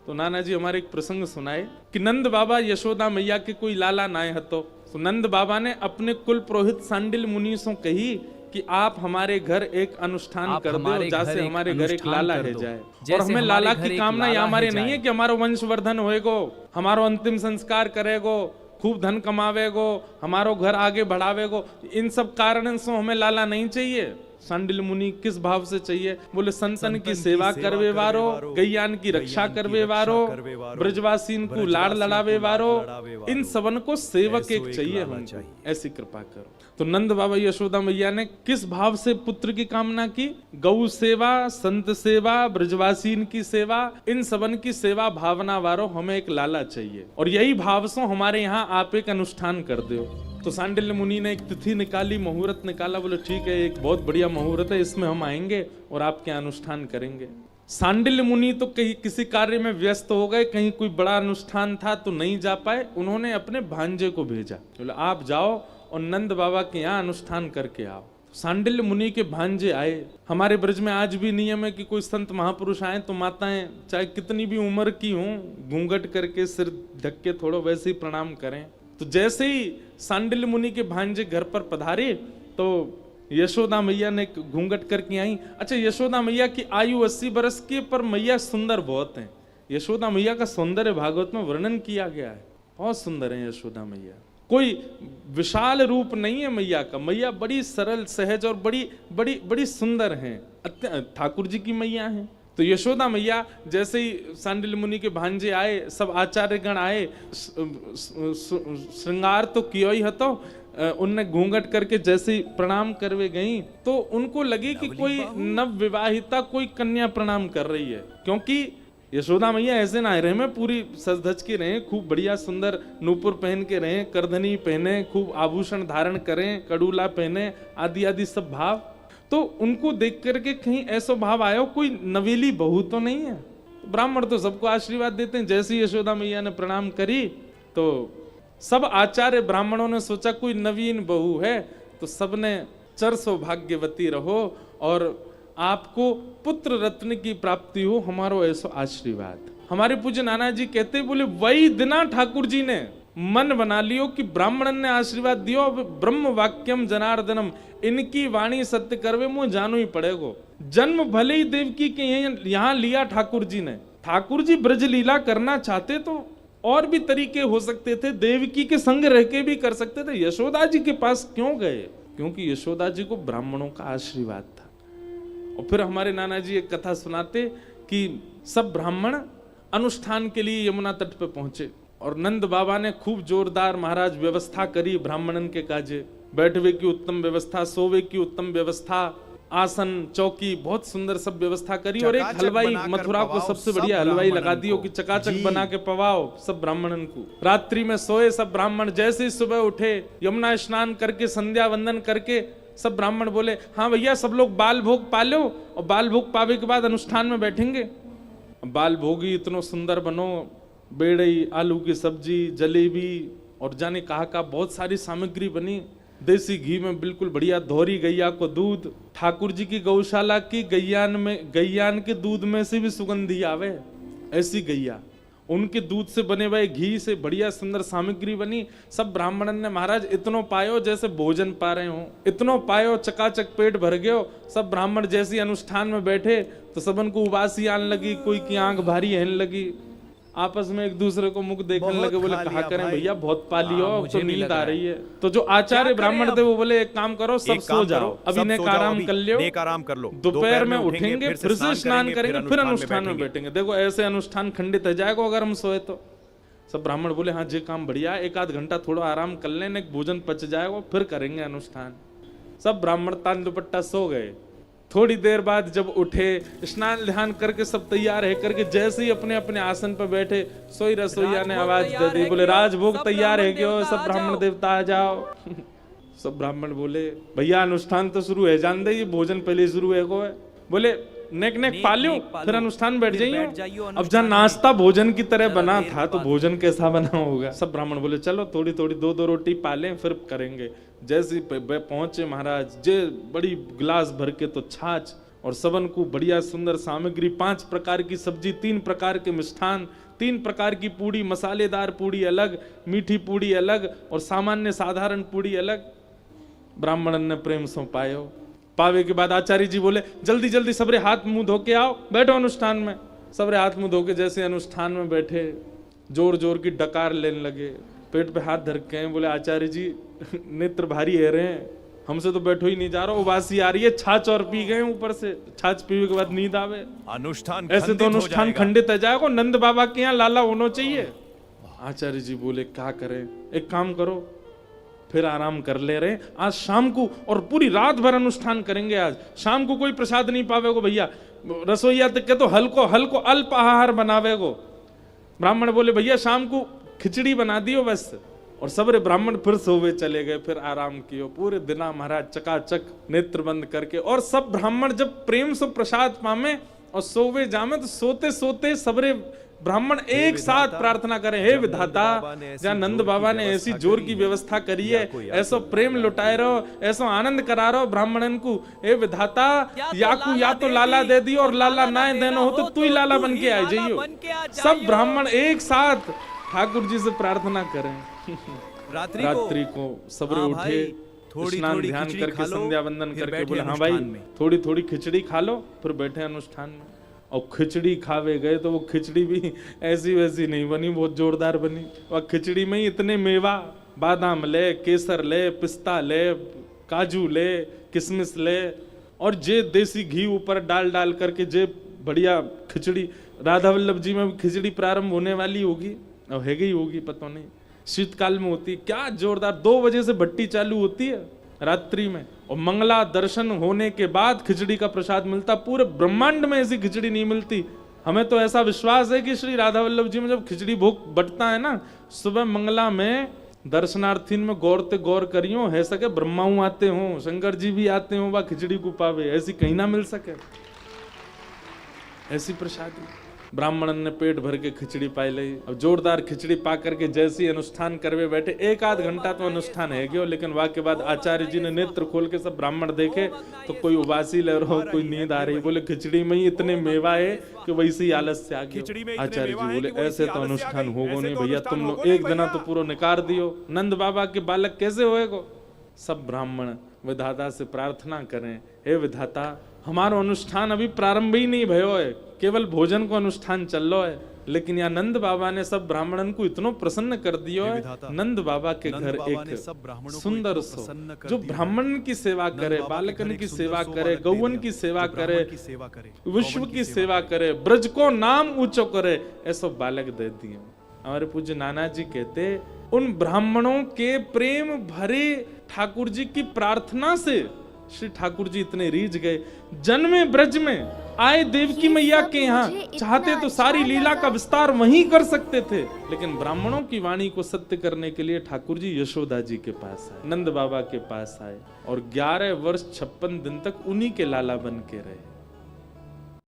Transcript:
तो नाना जी हमारे एक प्रसंग सुनाए कि नंद बाबा यशोदा मैया के कोई लाला नाय हतो। तो नंद बाबा ने अपने कुल पुरोहित सांडिल मुनि से कही कि आप हमारे घर एक अनुष्ठान कर दो, जैसे हमारे घर एक लाला है जाए। और हमें लाला की कामना या हमारे नहीं है कि हमारा वंशवर्धन होएगो, हमारो अंतिम संस्कार करेगो, खूब धन कमावेगो, हमारो घर आगे बढ़ावेगो। इन सब कारण से हमें लाला नहीं चाहिए। सांडिल मुनि किस भाव से चाहिए? बोले संतन की सेवा करवे वारो, गैयान की रक्षा करवे वारो, ब्रजवासीन को लाड़ लड़ावे वारो, इन सबन को सेवक एक चाहिए हमको, ऐसी कृपा करो। तो नंद बाबा यशोदा मैया ने किस भाव से पुत्र की कामना की? गौ सेवा, संत सेवा, ब्रजवासीन की सेवा, इन सबन की सेवा भावना वारो हमें एक लाला चाहिए। और यही भाव से हमारे यहाँ आप एक अनुष्ठान कर दो। तो सांडिल्य मुनि ने एक तिथि निकाली, मुहूर्त निकाला। बोले ठीक है, एक बहुत बढ़िया मुहूर्त है, इसमें हम आएंगे और आपके अनुष्ठान करेंगे। सांडिल्य मुनि तो कहीं किसी कार्य में व्यस्त हो गए, कहीं कोई बड़ा अनुष्ठान था तो नहीं जा पाए। उन्होंने अपने भांजे को भेजा, बोले आप जाओ और नंद बाबा के यहाँ अनुष्ठान करके आओ। सांडिल्य मुनि के भांजे आए। हमारे ब्रज में आज भी नियम है कि कोई संत महापुरुष आए तो माताएं चाहे कितनी भी उम्र की हों, घूंघट करके सिर ढक के थोड़ा वैसे ही प्रणाम करें। तो जैसे ही सांडिल्य मुनि के भांजे घर पर पधारे तो यशोदा मैया ने घूंघट करके आई। अच्छा, यशोदा मैया की आयु 80 वर्ष की, पर मैया सुंदर बहुत हैं। यशोदा मैया का सौंदर्य भागवत में वर्णन किया गया है, बहुत सुंदर है यशोदा मैया। कोई विशाल रूप नहीं है मैया का, मैया बड़ी सरल सहज और बड़ी बड़ी बड़ी सुंदर हैं। ठाकुर जी की मैया हैं। तो यशोदा मैया जैसे ही सांडिल्य मुनि के भांजे आए, सब आचार्यगण आए, श्रृंगार तो किया ही हतो, उनने घूंघट करके जैसे ही प्रणाम करवे गई तो उनको लगे कि कोई नव विवाहिता कोई कन्या प्रणाम कर रही है। क्योंकि यशोदा मैया ऐसे ना रहे में पूरी सज धज के रहे, खूब बढ़िया सुंदर नूपुर पहन के रहे, करधनी पहने, खूब आभूषण धारण करें, कड़ूला पहने, आदि आदि सब भाव। तो उनको देख करके कहीं ऐसा भाव आया कोई नवेली बहू तो नहीं है। ब्राह्मण तो सबको आशीर्वाद देते हैं। जैसे यशोदा मैया ने प्रणाम करी तो सब आचार्य ब्राह्मणों ने सोचा कोई नवीन बहू है, तो सबने चर सौभाग्यवती रहो और आपको पुत्र रत्न की प्राप्ति हो, हमारो ऐसा आशीर्वाद। हमारे पूज्य नाना जी कहते बोले वही दिना ठाकुर जी ने मन बना लियो कि ब्राह्मण ने आशीर्वाद दियो, अब ब्रह्म वाक्यम जनार्दनम, इनकी वाणी सत्य करवे मुझे जानो ही पड़ेगो। जन्म भले ही देवकी के यहाँ लिया ठाकुर जी ने। ठाकुर जी ब्रज लीला करना चाहते तो और भी तरीके हो सकते थे, देवकी के संग रह के भी कर सकते थे। यशोदा जी के पास क्यों गए? क्योंकि यशोदा जी को ब्राह्मणों का आशीर्वाद था। और फिर हमारे नाना जी एक कथा सुनाते कि सब ब्राह्मण अनुष्ठान के लिए यमुना तट पे पहुंचे और नंद बाबा ने खूब जोरदार महाराज व्यवस्था करी ब्राह्मणन के काजे। बैठवे की उत्तम व्यवस्था, सोवे की उत्तम व्यवस्था, आसन चौकी बहुत सुंदर सब व्यवस्था करी। और एक हलवाई मथुरा को सबसे बढ़िया हलवाई लगा दियो कि चकाचक बना के पवाओ सब ब्राह्मणन को। रात्रि में सोए सब ब्राह्मण। जैसे ही सुबह उठे, यमुना स्नान करके संध्या वंदन करके सब ब्राह्मण बोले हाँ भैया सब लोग बाल भोग पा लो, और बाल भोग पावे के बाद अनुष्ठान में बैठेंगे। बाल भोगी इतनो सुंदर बनो, बेड़ई, आलू की सब्जी, जलेबी और जाने कहा का बहुत सारी सामग्री बनी। देसी घी में बिल्कुल बढ़िया धोरी गैया को दूध, ठाकुर जी की गौशाला की गैयान के दूध में से भी सुगंधी आवे, ऐसी गैया, उनके दूध से बने हुए घी से बढ़िया सुंदर सामग्री बनी। सब ब्राह्मणन ने महाराज इतनो पायो जैसे भोजन पा रहे हो, इतनो पायो चकाचक पेट भर गयो। सब ब्राह्मण जैसे अनुष्ठान में बैठे तो सबन को उबासी आने लगी, कोई की आंख भारी रहने लगी, आपस में एक दूसरे को मुख देखने लगे। बोले कहा करें भैया बहुत पा लियो, तो नींद आ रही है। तो जो आचार्य ब्राह्मण थे वो बोले एक काम करो सब सो जाओ, अभी नेक आराम कर लो, दोपहर में उठेंगे फिर से स्नान करेंगे फिर अनुष्ठान में बैठेंगे। देखो ऐसे अनुष्ठान खंडित हो जाएगा अगर हम सोए तो। सब ब्राह्मण बोले हाँ जी काम बढ़िया, एक आध घंटा थोड़ा आराम कर लेने, भोजन पच जाएगा फिर करेंगे अनुष्ठान। सब ब्राह्मण तान दुपट्टा सो गए। थोड़ी देर बाद जब उठे, स्नान ध्यान करके सब तैयार है करके जैसे ही अपने अपने आसन पर बैठे, सोई रसोईया ने आवाज दे दी, बोले राजभोग तैयार है क्यों, सब ब्राह्मण देवता आ जाओ। सब ब्राह्मण बोले भैया अनुष्ठान तो शुरू है, जान दे ये भोजन पहले शुरू है को है। बोले नेक नेक पालियो फिर अनुष्ठान बैठ जाइयो। अब जहाँ नाश्ता भोजन की तरह बना था तो भोजन कैसा बना होगा। सब ब्राह्मण बोले चलो थोड़ी थोड़ी दो दो रोटी पालें फिर करेंगे। जैसे पहुंचे महाराज जे बड़ी गिलास भर के तो छाछ और सबन को बढ़िया सुंदर सामग्री, 5 प्रकार की सब्जी, 3 प्रकार के मिष्ठान, 3 प्रकार की पूड़ी, मसालेदार पूड़ी अलग, मीठी पूड़ी अलग और सामान्य साधारण पूड़ी अलग। ब्राह्मण ने प्रेम से पायो। पावे के बाद आचार्य जी बोले जल्दी जल्दी सबरे हाथ मुंह धो के आओ, बैठो अनुष्ठान में। सबरे हाथ मुंह धो के जैसे अनुष्ठान में बैठे, जोर जोर की डकार लेने लगे, पेट पे हाथ धर के बोले आचार्य जी नेत्र भारी है रहे हैं, हमसे तो बैठो ही नहीं जा रहा, उबासी आ रही है, छाछ और पी गए ऊपर से, छाछ पीने के बाद नींद आवे, अनुष्ठान ऐसे तो अनुष्ठान खंडित है जाएगा। नंद बाबा के यहाँ लाला होना चाहिए। आचार्य जी बोले क्या करें, एक काम करो, फिर आराम कर ले रहे, आज शाम को और पूरी रात भर अनुष्ठान करेंगे। आज शाम को कोई प्रसाद नहीं पावेगो भैया, रसोईया तक के तो हल्को हल्को अल्प आहार बनावेगो। ब्राह्मण बोले भैया शाम को खिचड़ी बना दियो बस। और सबरे ब्राह्मण फिर सोवे चले गए, फिर आराम कियो। पूरे दिना महाराज चकाचक नेत्र बंद करके, और सब ब्राह्मण जब प्रेम से प्रसाद पामे और सोवे जामे तो सोते सोते सबरे ब्राह्मण एक साथ प्रार्थना करें, हे विधाता जहाँ नंद बाबा ने ऐसी जोर की व्यवस्था करी है, ऐसा प्रेम लुटाए रहो, ऐसा आनंद करा रहो ब्राह्मणन को, हे विधाता या तो लाला दे दियो और लाला ना देना हो तो तू ही लाला बन के आ जाइयो। सब ब्राह्मण एक साथ ठाकुर जी से प्रार्थना करें। रात्रि को सबरे उठे, स्नान ध्यान करके संध्या वंदन करके बोले हाँ भाई थोड़ी थोड़ी खिचड़ी खा लो, फिर बैठे अनुष्ठान में। और खिचड़ी खावे गए तो वो खिचड़ी भी ऐसी वैसी नहीं बनी, बहुत जोरदार बनी। और खिचड़ी में ही इतने मेवा, बादाम ले, केसर ले, पिस्ता ले, काजू ले, किशमिश ले, और जे देसी घी ऊपर डाल डाल करके जे बढ़िया खिचड़ी। राधा वल्लभ जी में खिचड़ी प्रारंभ होने वाली होगी और है गई होगी, पता नहीं, शीतकाल में होती है, क्या जोरदार। 2 बजे से भट्टी चालू होती है रात्रि में, और मंगला दर्शन होने के बाद खिचड़ी का प्रसाद मिलता। पूरे ब्रह्मांड में ऐसी खिचड़ी नहीं मिलती। हमें तो ऐसा विश्वास है कि श्री राधा वल्लभ जी में जब खिचड़ी भोग बटता है ना, सुबह मंगला में दर्शनार्थी में गौर ते गौर करियो, है सके ब्रह्माऊ आते हो, शंकर जी भी आते हो, वह खिचड़ी को पावे, ऐसी कहीं ना मिल सके ऐसी प्रसादी। ब्राह्मणन ने पेट भर के खिचड़ी पाई ली। अब जोरदार खिचड़ी पा करके जैसी अनुष्ठान करवे बैठे, 1-8 घंटा तो अनुष्ठान है गयो, लेकिन वहां के बाद आचार्य जी ने नेत्र खोल के सब ब्राह्मण देखे तो कोई उबासी ले रहा हो, कोई नींद आ रही, बोले खिचड़ी में ही इतने मेवा है कि वैसे ही आलस से आ गया। आचार्य जी बोले ऐसे तो अनुष्ठान होगो नहीं भैया, तुम लोग एक दिन तो पूरा निकार दियो, नंद बाबा के बालक कैसे होएगो। सब ब्राह्मण विधाता से प्रार्थना करें, हे विधाता हमारा अनुष्ठान अभी प्रारंभ ही नहीं भयो है, केवल भोजन को अनुष्ठान चल रहा है, लेकिन यहाँ नंद बाबा ने सब ब्राह्मणन को इतना प्रसन्न कर दियो है। नंद बाबा के घर एक सुंदर सो जो ब्राह्मण की सेवा करे, बालकन की सेवा करे, गौवन की सेवा करे, विश्व की सेवा करे, ब्रज को नाम ऊंचो करे, ऐसा बालक दे दिए। हमारे पूज्य नाना जी कहते उन ब्राह्मणों के प्रेम भरे ठाकुर जी की प्रार्थना से श्री ठाकुर जी इतने रीझ गए, जन्मे ब्रज में आए देवकी मैया के यहाँ, चाहते तो सारी लीला का विस्तार वहीं कर सकते थे, लेकिन ब्राह्मणों की वाणी को सत्य करने के लिए ठाकुर जी यशोदा जी के पास आए, नंद बाबा के पास आए, और 11 वर्ष 56 दिन तक उन्हीं के लाला बन के रहे।